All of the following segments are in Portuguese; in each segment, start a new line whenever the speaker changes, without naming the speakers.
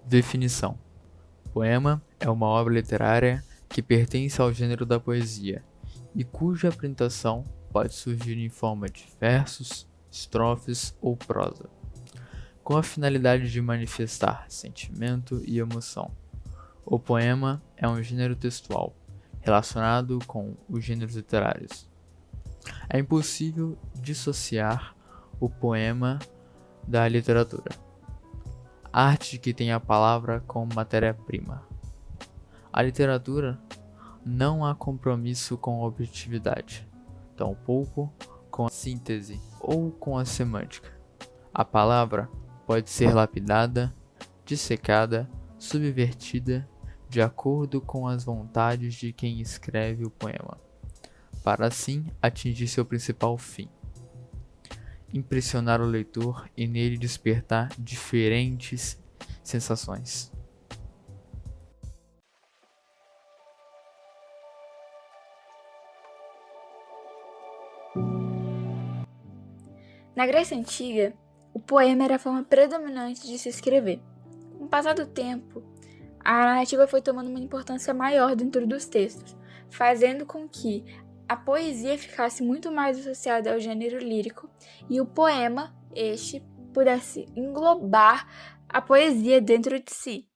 Definição: poema é uma obra literária que pertence ao gênero da poesia e cuja apresentação pode surgir em forma de versos, estrofes ou prosa, com a finalidade de manifestar sentimento e emoção. O poema é um gênero textual relacionado com os gêneros literários. É impossível dissociar o poema da literatura, arte que tem a palavra como matéria-prima. A literatura não há compromisso com a objetividade, tampouco com a síntese ou com a semântica. A palavra pode ser lapidada, dissecada, subvertida, de acordo com as vontades de quem escreve o poema, para assim atingir seu principal fim: impressionar o leitor e nele despertar diferentes sensações.
Na Grécia Antiga, o poema era a forma predominante de se escrever. Com o passar do tempo, a narrativa foi tomando uma importância maior dentro dos textos, fazendo com que a poesia ficasse muito mais associada ao gênero lírico e o poema, pudesse englobar a poesia dentro de si.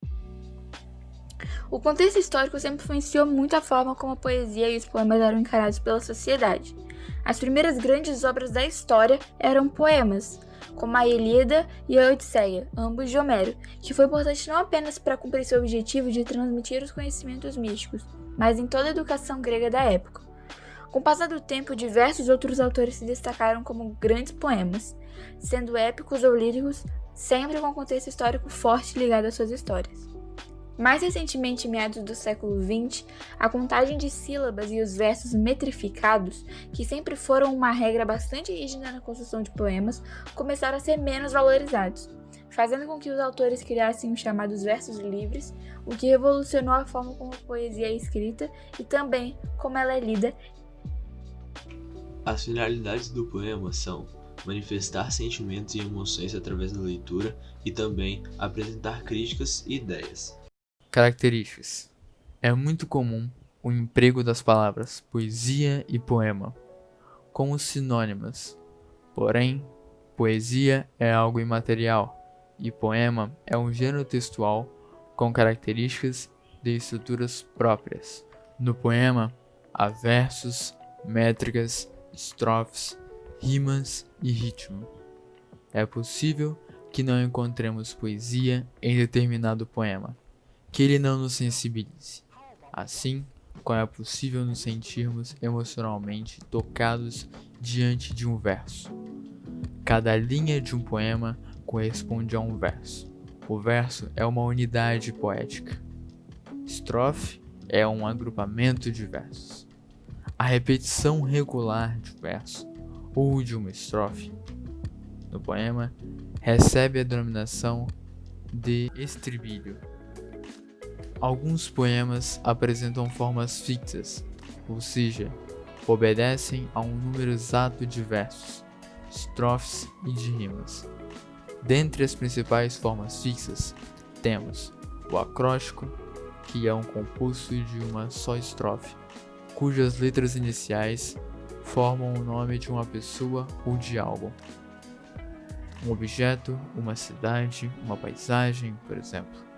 O contexto histórico sempre influenciou muito a forma como a poesia e os poemas eram encarados pela sociedade. As primeiras grandes obras da história eram poemas, como a Ilíada e a Odisseia, ambos de Homero, que foi importante não apenas para cumprir seu objetivo de transmitir os conhecimentos místicos, mas em toda a educação grega da época. Com o passar do tempo, diversos outros autores se destacaram como grandes poemas, sendo épicos ou líricos, sempre com um contexto histórico forte ligado às suas histórias. Mais recentemente, em meados do século XX, a contagem de sílabas e os versos metrificados, que sempre foram uma regra bastante rígida na construção de poemas, começaram a ser menos valorizados, fazendo com que os autores criassem os chamados versos livres, o que revolucionou a forma como a poesia é escrita e também como ela é lida.
As finalidades do poema são manifestar sentimentos e emoções através da leitura e também apresentar críticas e ideias.
Características: é muito comum o emprego das palavras poesia e poema como sinônimas. Porém, poesia é algo imaterial e poema é um gênero textual com características de estruturas próprias. No poema, há versos, métricas, estrofes, rimas e ritmo. É possível que não encontremos poesia em determinado poema, que ele não nos sensibilize. Assim, como é possível nos sentirmos emocionalmente tocados diante de um verso. Cada linha de um poema corresponde a um verso. O verso é uma unidade poética. Estrofe é um agrupamento de versos. A repetição regular de um verso ou de uma estrofe no poema recebe a denominação de estribilho. Alguns poemas apresentam formas fixas, ou seja, obedecem a um número exato de versos, estrofes e de rimas. Dentre as principais formas fixas, temos o acróstico, que é um composto de uma só estrofe, cujas letras iniciais formam o nome de uma pessoa ou de algo. Um objeto, uma cidade, uma paisagem, por exemplo.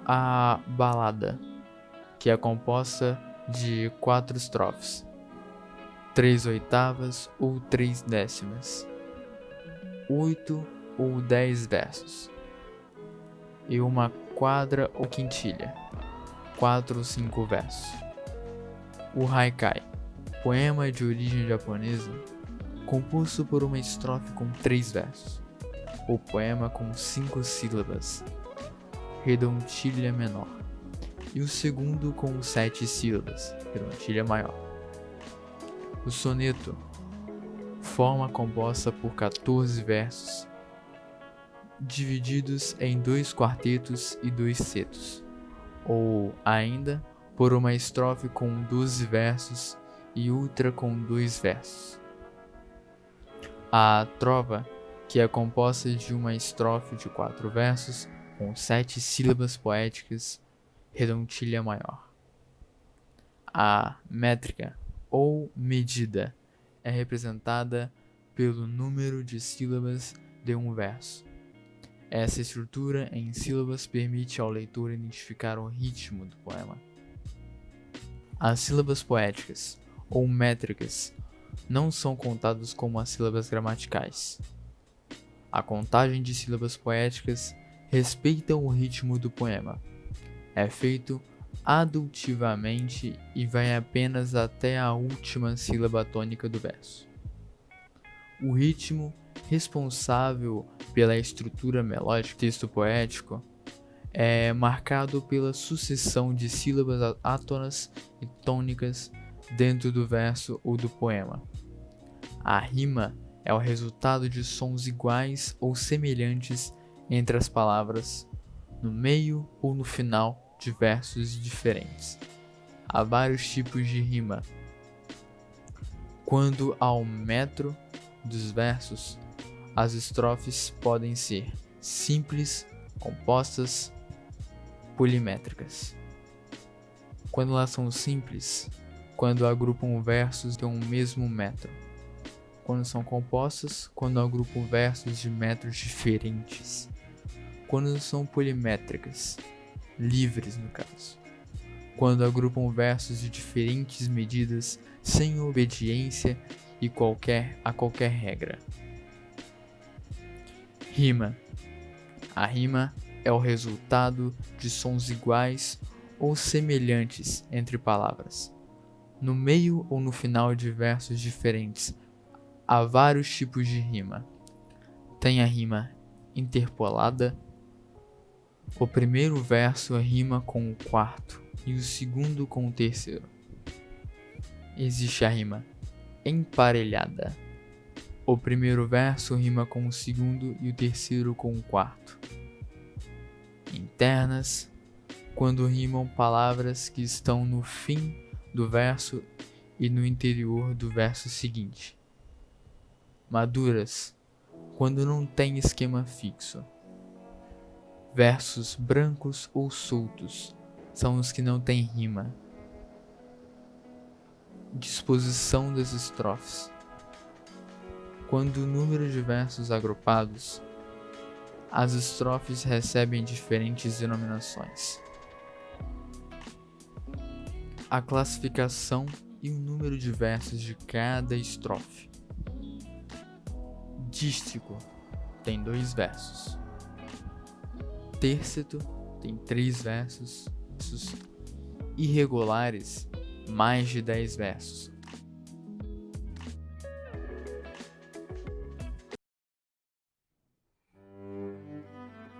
A balada, que é composta de 4 estrofes, 3 oitavas ou 3 décimas, 8 ou 10 versos, e uma quadra ou quintilha, 4 ou 5 versos. O haikai, poema de origem japonesa, composto por uma estrofe com 3 versos, ou poema com 5 sílabas, redondilha menor, e o segundo com 7 sílabas, redondilha maior. O soneto, forma composta por 14 versos, divididos em 2 quartetos e 2 setos, ou ainda por uma estrofe com 12 versos e outra com 2 versos. A trova, que é composta de uma estrofe de 4 versos com 7 sílabas poéticas, redondilha maior. A métrica, ou medida, é representada pelo número de sílabas de um verso. Essa estrutura em sílabas permite ao leitor identificar o ritmo do poema. As sílabas poéticas, ou métricas, não são contadas como as sílabas gramaticais. A contagem de sílabas poéticas respeita o ritmo do poema. É feito adultivamente e vai apenas até a última sílaba tônica do verso. O ritmo responsável pela estrutura melódica do texto poético é marcado pela sucessão de sílabas átonas e tônicas dentro do verso ou do poema. A rima é o resultado de sons iguais ou semelhantes entre as palavras, no meio ou no final de versos diferentes. Há vários tipos de rima. Quando ao metro dos versos, as estrofes podem ser simples, compostas, polimétricas. Quando elas são simples, quando agrupam versos de um mesmo metro. Quando são compostas, quando agrupam versos de metros diferentes. Quando são polimétricas, livres no caso. Quando agrupam versos de diferentes medidas sem obediência e a qualquer regra. Rima. A rima é o resultado de sons iguais ou semelhantes entre palavras. No meio ou no final de versos diferentes, há vários tipos de rima. Tem a rima interpolada. O primeiro verso rima com o quarto e o segundo com o terceiro. Existe a rima emparelhada. O primeiro verso rima com o segundo e o terceiro com o quarto. Internas, quando rimam palavras que estão no fim do verso e no interior do verso seguinte. Maduras, quando não tem esquema fixo. Versos brancos ou soltos são os que não têm rima. Disposição das estrofes. Quando o número de versos agrupados, as estrofes recebem diferentes denominações. A classificação e o número de versos de cada estrofe. Dístico tem 2 versos. Tército tem 3 versos. Irregulares, mais de 10 versos.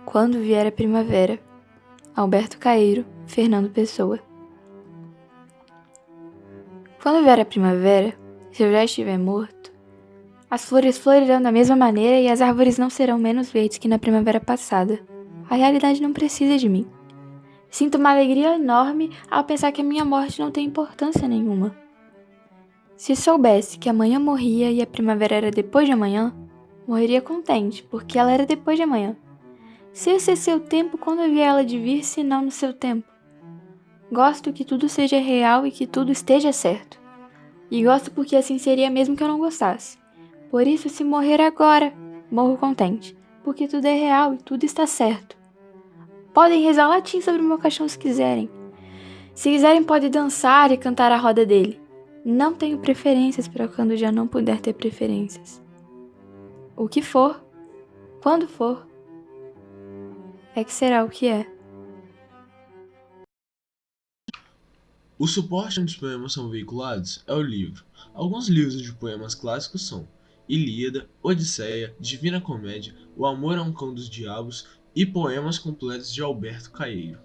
Quando vier a primavera, Alberto Caeiro, Fernando Pessoa. Quando vier a primavera, se eu já estiver morto, as flores florirão da mesma maneira e as árvores não serão menos verdes que na primavera passada. A realidade não precisa de mim. Sinto uma alegria enorme ao pensar que a minha morte não tem importância nenhuma. Se soubesse que amanhã morria e a primavera era depois de amanhã, morreria contente, porque ela era depois de amanhã. Se esse é seu tempo, quando havia ela de vir, se não no seu tempo? Gosto que tudo seja real e que tudo esteja certo. E gosto porque assim seria mesmo que eu não gostasse. Por isso, se morrer agora, morro contente, porque tudo é real e tudo está certo. Podem rezar latim sobre o meu caixão se quiserem. Se quiserem, podem dançar e cantar a roda dele. Não tenho preferências para quando já não puder ter preferências. O que for, quando for, é que será o que é.
O suporte onde os poemas são veiculados é o livro. Alguns livros de poemas clássicos são Ilíada, Odisseia, Divina Comédia, O Amor é um Cão dos Diabos e Poemas Completos de Alberto Caeiro.